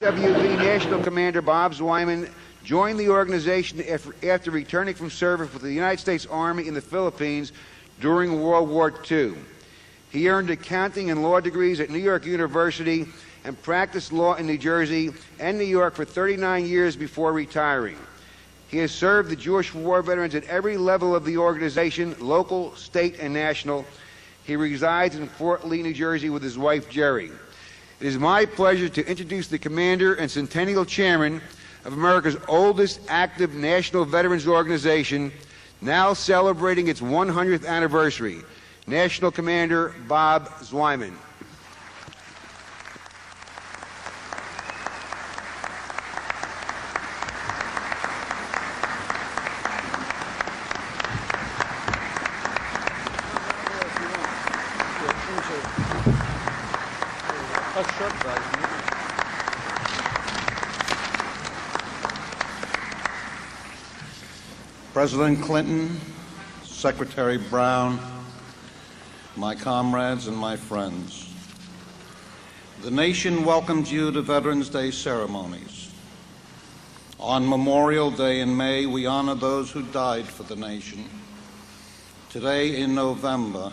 WV National Commander Bob Zweiman joined the organization after returning from service with the United States Army in the Philippines during World War II. He earned accounting and law degrees at New York University and practiced law in New Jersey and New York for 39 years before retiring. He has served the Jewish war veterans at every level of the organization, local, state, and national. He resides in Fort Lee, New Jersey with his wife, Jerry. It is my pleasure to introduce the Commander and Centennial Chairman of America's oldest active national veterans organization, now celebrating its 100th anniversary, National Commander Bob Zweiman. President Clinton, Secretary Brown, my comrades and my friends, the nation welcomes you to Veterans Day ceremonies. On Memorial Day in May, we honor those who died for the nation. Today, in November,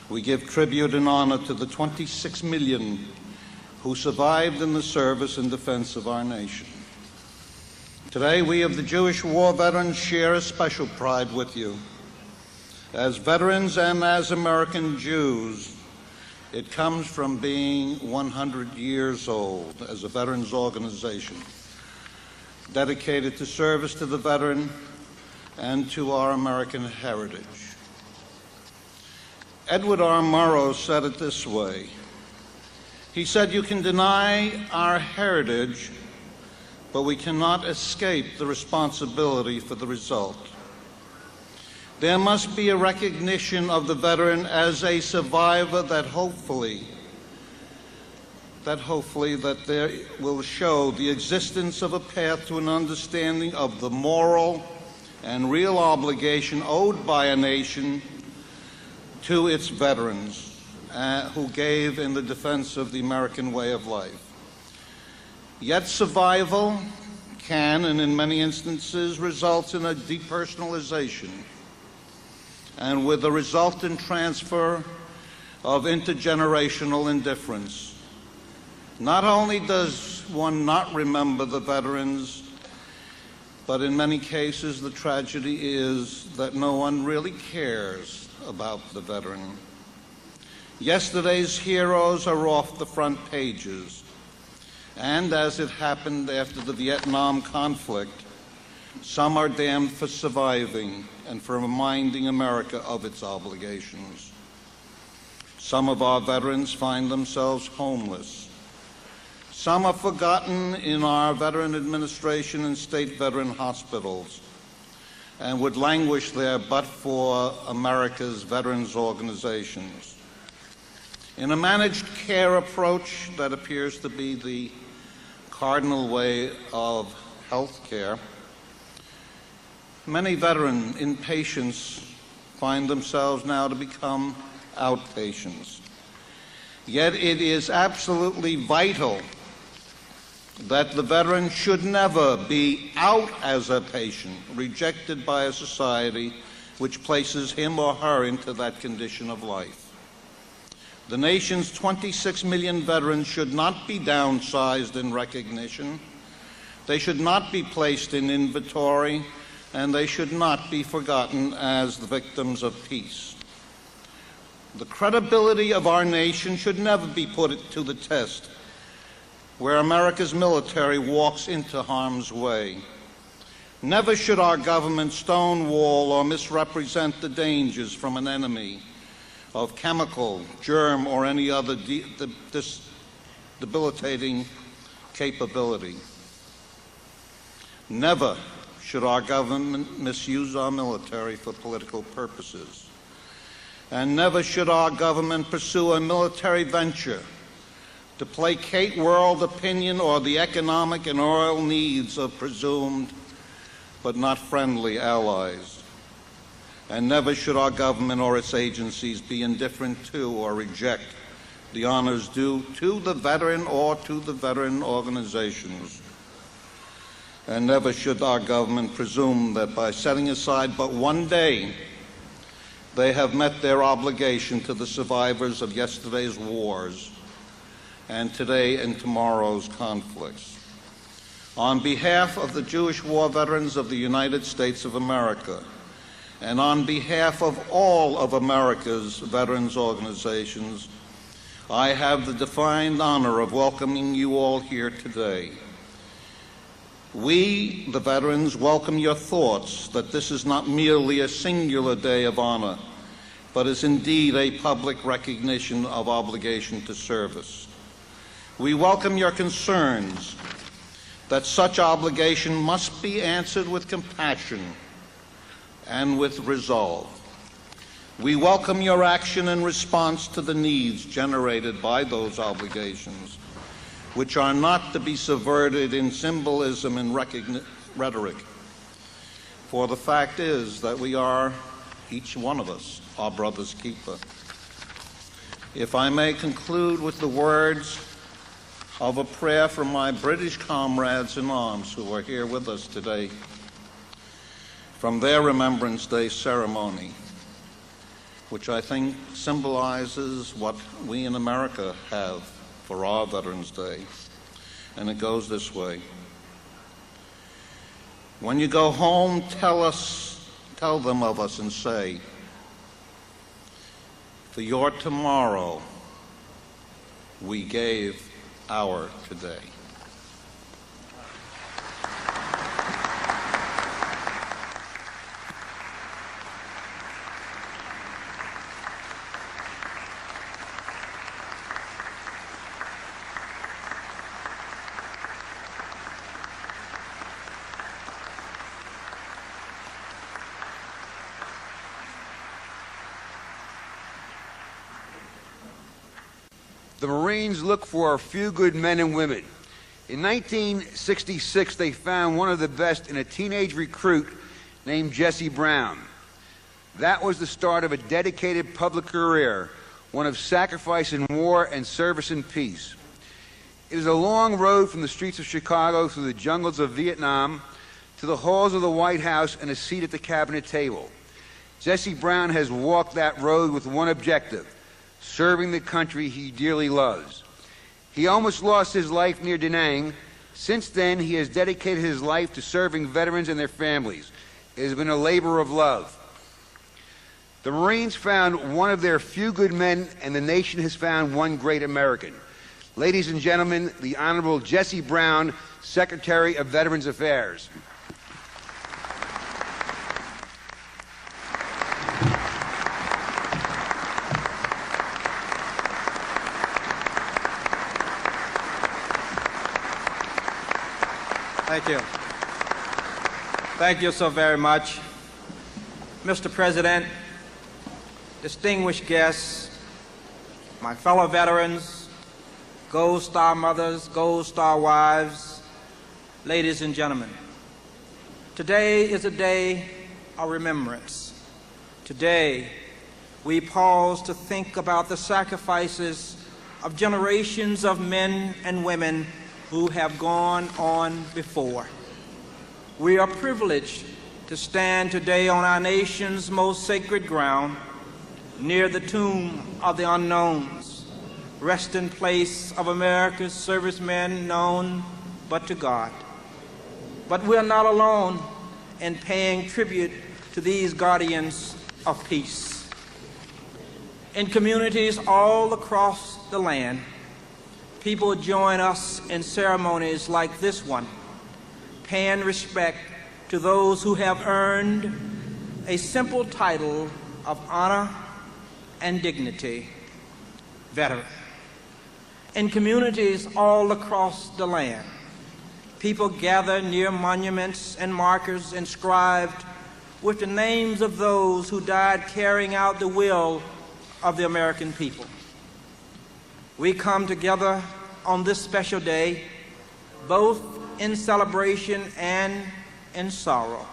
we give tribute and honor to the 26 million who survived in the service and defense of our nation. Today, we of the Jewish war veterans share a special pride with you. As veterans and as American Jews, it comes from being 100 years old as a veterans organization, dedicated to service to the veteran and to our American heritage. Edward R. Murrow said it this way. He said, "You can deny our heritage, but we cannot escape the responsibility for the result. There must be a recognition of the veteran as a survivor that hopefully there will show the existence of a path to an understanding of the moral and real obligation owed by a nation to its veterans who gave in the defense of the American way of life. Yet survival can, and in many instances, result in a depersonalization and with a resultant transfer of intergenerational indifference. Not only does one not remember the veterans, but in many cases the tragedy is that no one really cares about the veteran. Yesterday's heroes are off the front pages. And as it happened after the Vietnam conflict, some are damned for surviving and for reminding America of its obligations. Some of our veterans find themselves homeless. Some are forgotten in our veteran administration and state veteran hospitals and would languish there but for America's veterans organizations. In a managed care approach that appears to be the cardinal way of health care, many veteran inpatients find themselves now to become outpatients. Yet it is absolutely vital that the veteran should never be out as a patient, rejected by a society which places him or her into that condition of life. The nation's 26 million veterans should not be downsized in recognition. They should not be placed in inventory, and they should not be forgotten as the victims of peace. The credibility of our nation should never be put to the test where America's military walks into harm's way. Never should our government stonewall or misrepresent the dangers from an enemy of chemical, germ, or any other debilitating capability. Never should our government misuse our military for political purposes. And never should our government pursue a military venture to placate world opinion or the economic and oil needs of presumed but not friendly allies. And never should our government or its agencies be indifferent to or reject the honors due to the veteran or to the veteran organizations. And never should our government presume that by setting aside but one day, they have met their obligation to the survivors of yesterday's wars and today and tomorrow's conflicts. On behalf of the Jewish war veterans of the United States of America, and on behalf of all of America's veterans organizations, I have the defined honor of welcoming you all here today. We, the veterans, welcome your thoughts that this is not merely a singular day of honor, but is indeed a public recognition of obligation to service. We welcome your concerns that such obligation must be answered with compassion and with resolve. We welcome your action in response to the needs generated by those obligations, which are not to be subverted in symbolism and rhetoric. For the fact is that we are, each one of us, our brother's keeper. If I may conclude with the words of a prayer from my British comrades in arms who are here with us today, from their Remembrance Day ceremony, which I think symbolizes what we in America have for our Veterans Day, and it goes this way. When you go home, tell them of us and say, for your tomorrow, we gave our today. The Marines look for a few good men and women. In 1966, they found one of the best in a teenage recruit named Jesse Brown. That was the start of a dedicated public career, one of sacrifice in war and service in peace. It is a long road from the streets of Chicago through the jungles of Vietnam to the halls of the White House and a seat at the cabinet table. Jesse Brown has walked that road with one objective: serving the country he dearly loves. He almost lost his life near Da Nang. Since then, he has dedicated his life to serving veterans and their families. It has been a labor of love. The Marines found one of their few good men, and the nation has found one great American. Ladies and gentlemen, the Honorable Jesse Brown, Secretary of Veterans Affairs. Thank you. Thank you so very much. Mr. President, distinguished guests, my fellow veterans, Gold Star mothers, Gold Star wives, ladies and gentlemen. Today is a day of remembrance. Today, we pause to think about the sacrifices of generations of men and women who have gone on before. We are privileged to stand today on our nation's most sacred ground, near the tomb of the unknowns, resting place of America's servicemen known but to God. But we're not alone in paying tribute to these guardians of peace. In communities all across the land, people join us in ceremonies like this one, paying respect to those who have earned a simple title of honor and dignity, veteran. In communities all across the land, people gather near monuments and markers inscribed with the names of those who died carrying out the will of the American people. We come together on this special day, both in celebration and in sorrow.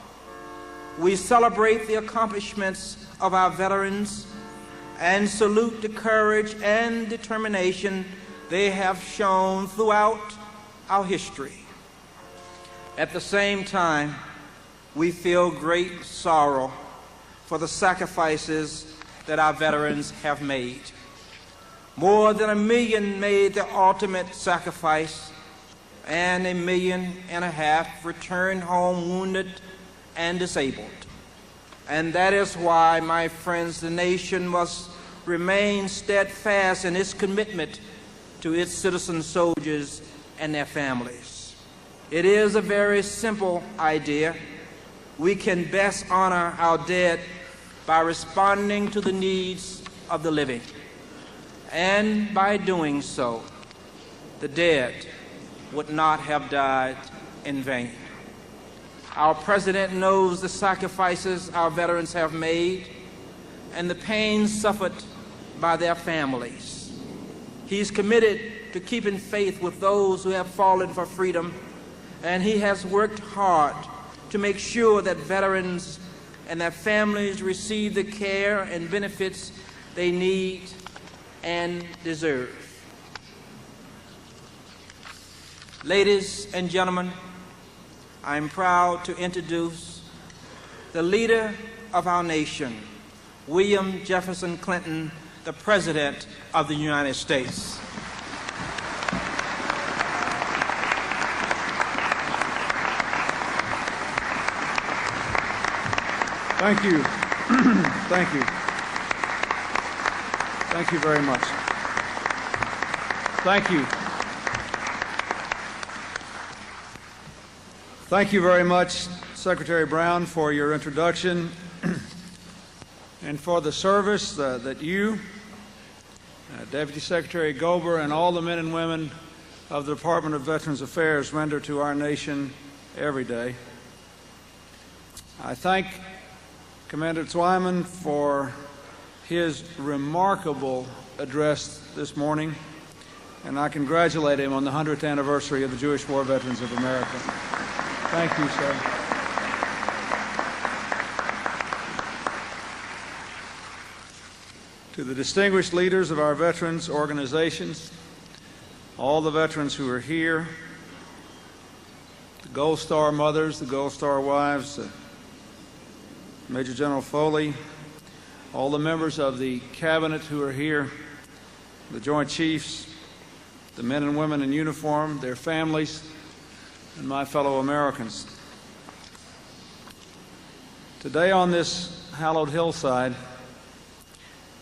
We celebrate the accomplishments of our veterans and salute the courage and determination they have shown throughout our history. At the same time, we feel great sorrow for the sacrifices that our veterans have made. More than 1 million made the ultimate sacrifice, and 1.5 million returned home wounded and disabled. And that is why, my friends, the nation must remain steadfast in its commitment to its citizen soldiers and their families. It is a very simple idea. We can best honor our dead by responding to the needs of the living. And by doing so, the dead would not have died in vain. Our president knows the sacrifices our veterans have made and the pain suffered by their families. He's committed to keeping faith with those who have fallen for freedom, and he has worked hard to make sure that veterans and their families receive the care and benefits they need and deserve. Ladies and gentlemen, I'm proud to introduce the leader of our nation, William Jefferson Clinton, the President of the United States. Thank you. Thank you. Thank you very much. Thank you. Thank you very much, Secretary Brown, for your introduction and for the service that you, Deputy Secretary Gober, and all the men and women of the Department of Veterans Affairs render to our nation every day. I thank Commander Zweiman for his remarkable address this morning, and I congratulate him on the 100th anniversary of the Jewish War Veterans of America. Thank you, sir. To the distinguished leaders of our veterans organizations, all the veterans who are here, the Gold Star mothers, the Gold Star wives, Major General Foley, all the members of the Cabinet who are here, the Joint Chiefs, the men and women in uniform, their families, and my fellow Americans. Today on this hallowed hillside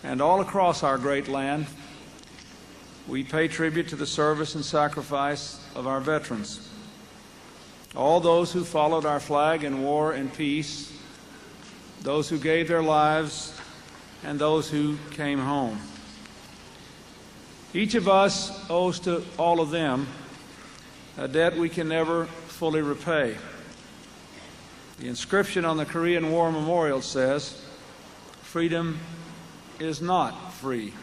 and all across our great land, we pay tribute to the service and sacrifice of our veterans, all those who followed our flag in war and peace, those who gave their lives, and those who came home. Each of us owes to all of them a debt we can never fully repay. The inscription on the Korean War Memorial says, "Freedom is not free."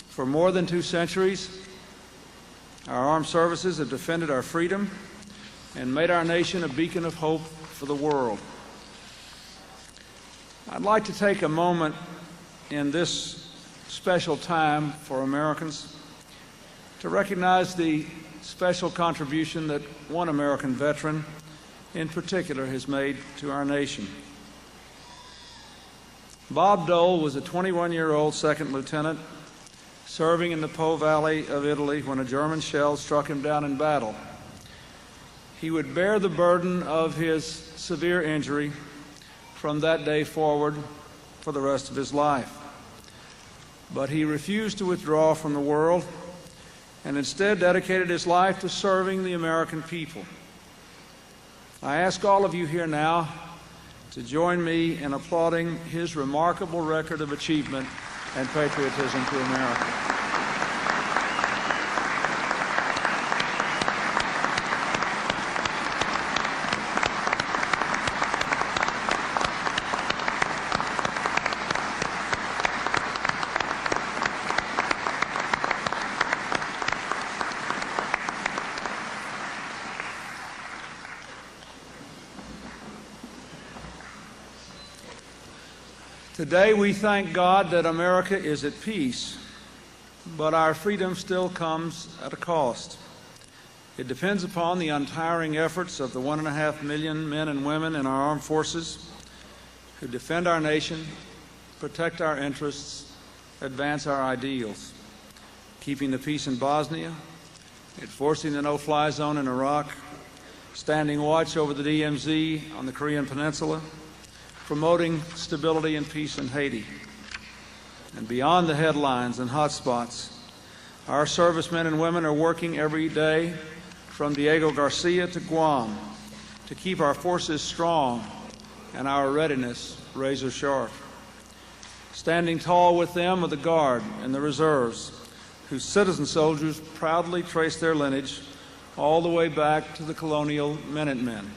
For more than 2 centuries, our armed services have defended our freedom and made our nation a beacon of hope for the world. I'd like to take a moment in this special time for Americans to recognize the special contribution that one American veteran in particular has made to our nation. Bob Dole was a 21-year-old second lieutenant serving in the Po Valley of Italy when a German shell struck him down in battle. He would bear the burden of his severe injury from that day forward for the rest of his life. But he refused to withdraw from the world and instead dedicated his life to serving the American people. I ask all of you here now to join me in applauding his remarkable record of achievement and patriotism to America. Today we thank God that America is at peace, but our freedom still comes at a cost. It depends upon the untiring efforts of the 1.5 million men and women in our armed forces who defend our nation, protect our interests, advance our ideals, keeping the peace in Bosnia, enforcing the no-fly zone in Iraq, standing watch over the DMZ on the Korean Peninsula, promoting stability and peace in Haiti. And beyond the headlines and hotspots, our servicemen and women are working every day from Diego Garcia to Guam to keep our forces strong and our readiness razor sharp. Standing tall with them are the Guard and the reserves, whose citizen soldiers proudly trace their lineage all the way back to the colonial Minutemen.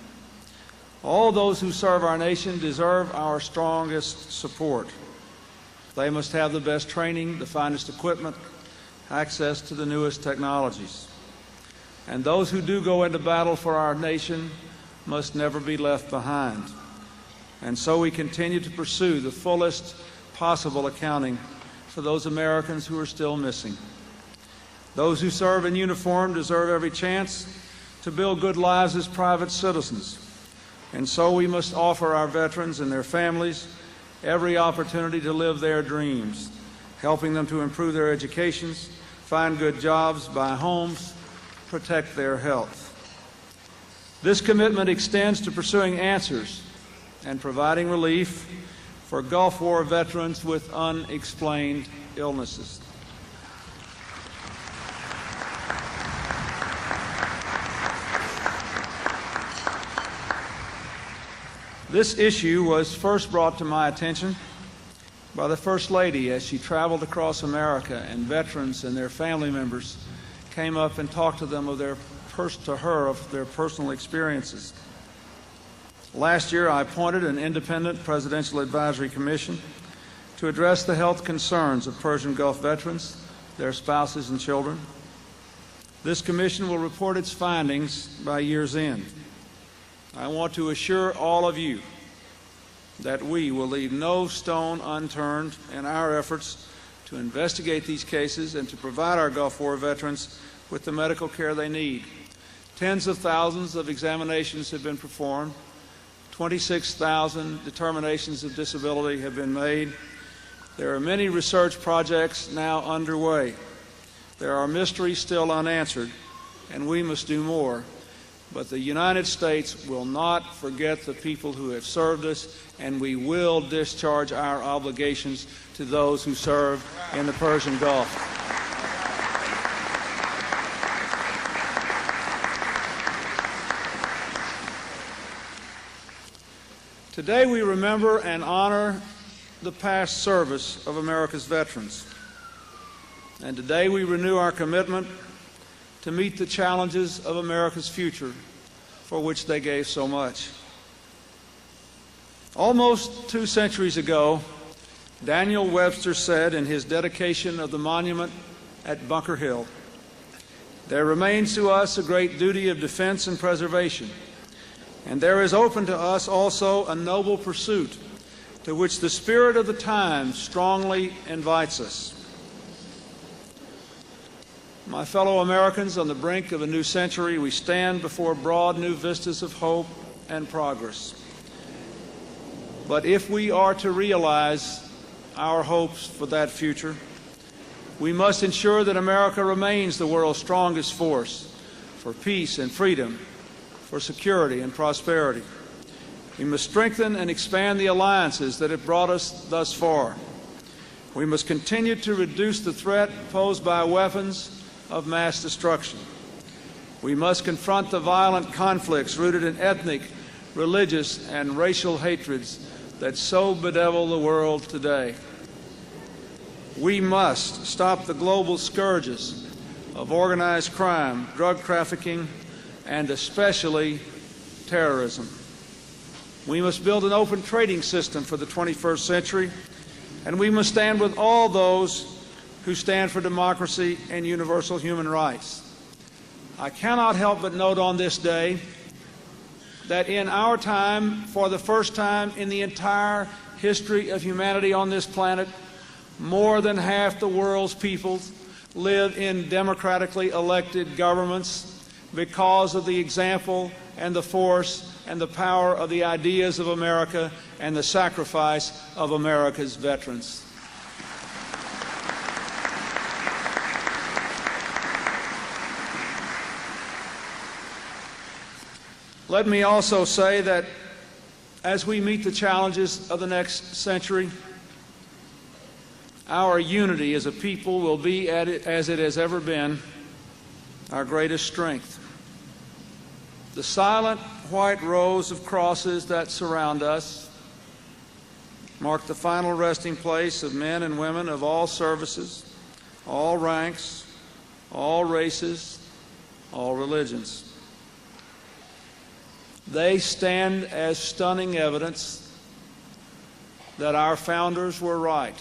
All those who serve our nation deserve our strongest support. They must have the best training, the finest equipment, access to the newest technologies. And those who do go into battle for our nation must never be left behind. And so we continue to pursue the fullest possible accounting for those Americans who are still missing. Those who serve in uniform deserve every chance to build good lives as private citizens. And so we must offer our veterans and their families every opportunity to live their dreams, helping them to improve their educations, find good jobs, buy homes, protect their health. This commitment extends to pursuing answers and providing relief for Gulf War veterans with unexplained illnesses. This issue was first brought to my attention by the First Lady as she traveled across America, and veterans and their family members came up and talked to them of their personal experiences. Last year, I appointed an independent Presidential Advisory Commission to address the health concerns of Persian Gulf veterans, their spouses, and children. This commission will report its findings by year's end. I want to assure all of you that we will leave no stone unturned in our efforts to investigate these cases and to provide our Gulf War veterans with the medical care they need. Tens of thousands of examinations have been performed. 26,000 determinations of disability have been made. There are many research projects now underway. There are mysteries still unanswered, and we must do more. But the United States will not forget the people who have served us, and we will discharge our obligations to those who serve in the Persian Gulf. Today we remember and honor the past service of America's veterans. And today we renew our commitment to meet the challenges of America's future, for which they gave so much. Almost 2 centuries ago, Daniel Webster said in his dedication of the monument at Bunker Hill, "There remains to us a great duty of defense and preservation, and there is open to us also a noble pursuit to which the spirit of the times strongly invites us." My fellow Americans, on the brink of a new century, we stand before broad new vistas of hope and progress. But if we are to realize our hopes for that future, we must ensure that America remains the world's strongest force for peace and freedom, for security and prosperity. We must strengthen and expand the alliances that have brought us thus far. We must continue to reduce the threat posed by weapons of mass destruction. We must confront the violent conflicts rooted in ethnic, religious, and racial hatreds that so bedevil the world today. We must stop the global scourges of organized crime, drug trafficking, and especially terrorism. We must build an open trading system for the 21st century, and we must stand with all those who stand for democracy and universal human rights. I cannot help but note on this day that in our time, for the first time in the entire history of humanity on this planet, more than half the world's people live in democratically elected governments because of the example and the force and the power of the ideas of America and the sacrifice of America's veterans. Let me also say that as we meet the challenges of the next century, our unity as a people will be, as it has ever been, our greatest strength. The silent white rows of crosses that surround us mark the final resting place of men and women of all services, all ranks, all races, all religions. They stand as stunning evidence that our founders were right.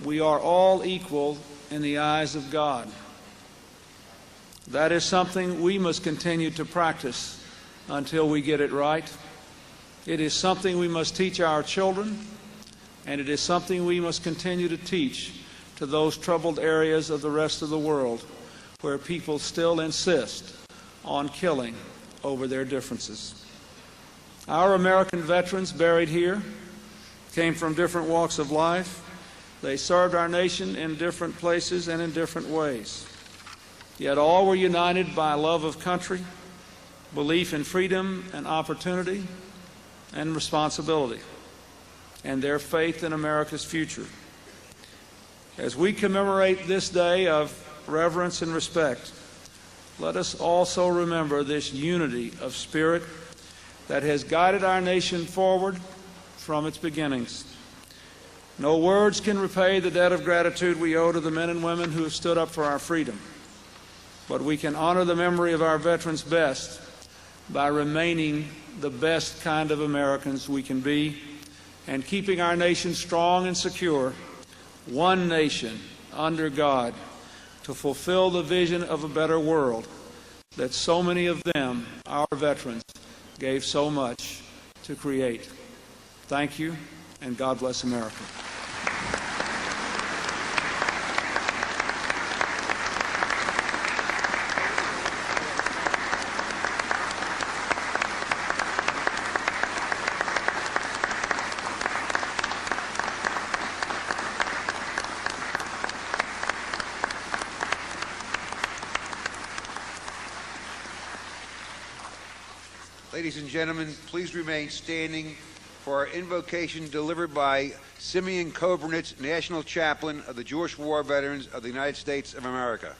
We are all equal in the eyes of God. That is something we must continue to practice until we get it right. It is something we must teach our children, and it is something we must continue to teach to those troubled areas of the rest of the world where people still insist on killing over their differences. Our American veterans buried here came from different walks of life. They served our nation in different places and in different ways. Yet all were united by love of country, belief in freedom and opportunity and responsibility, and their faith in America's future. As we commemorate this day of reverence and respect, let us also remember this unity of spirit that has guided our nation forward from its beginnings. No words can repay the debt of gratitude we owe to the men and women who have stood up for our freedom, but we can honor the memory of our veterans best by remaining the best kind of Americans we can be and keeping our nation strong and secure, one nation under God, to fulfill the vision of a better world that so many of them, our veterans, gave so much to create. Thank you, and God bless America. Ladies and gentlemen, please remain standing for our invocation delivered by Simeon Kobernitz, National Chaplain of the Jewish War Veterans of the United States of America.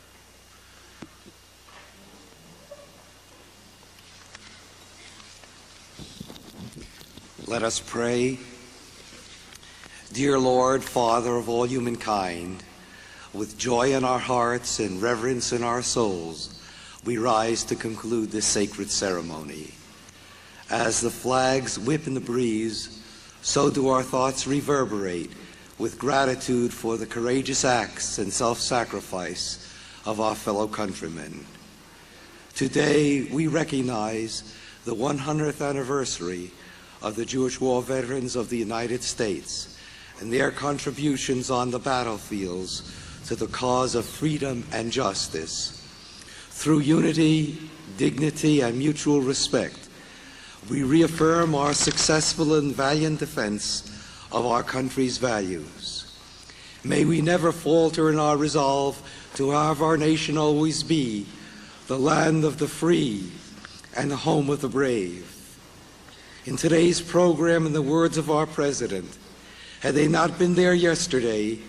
Let us pray. Dear Lord, Father of all humankind, with joy in our hearts and reverence in our souls, we rise to conclude this sacred ceremony. As the flags whip in the breeze, so do our thoughts reverberate with gratitude for the courageous acts and self-sacrifice of our fellow countrymen. Today, we recognize the 100th anniversary of the Jewish War Veterans of the United States and their contributions on the battlefields to the cause of freedom and justice. Through unity, dignity, and mutual respect, we reaffirm our successful and valiant defense of our country's values. May we never falter in our resolve to have our nation always be the land of the free and the home of the brave. In today's program, in the words of our President, had they not been there yesterday,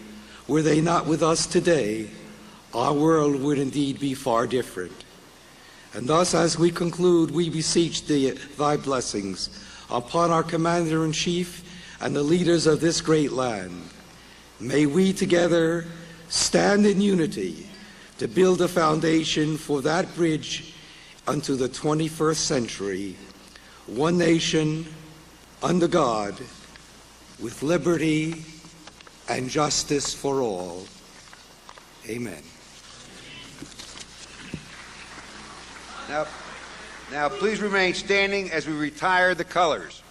were they not with us today, our world would indeed be far different. And thus, as we conclude, we beseech thy blessings upon our Commander-in-Chief and the leaders of this great land. May we together stand in unity to build a foundation for that bridge unto the 21st century, one nation under God, with liberty and justice for all. Amen. Now, please remain standing as we retire the colors.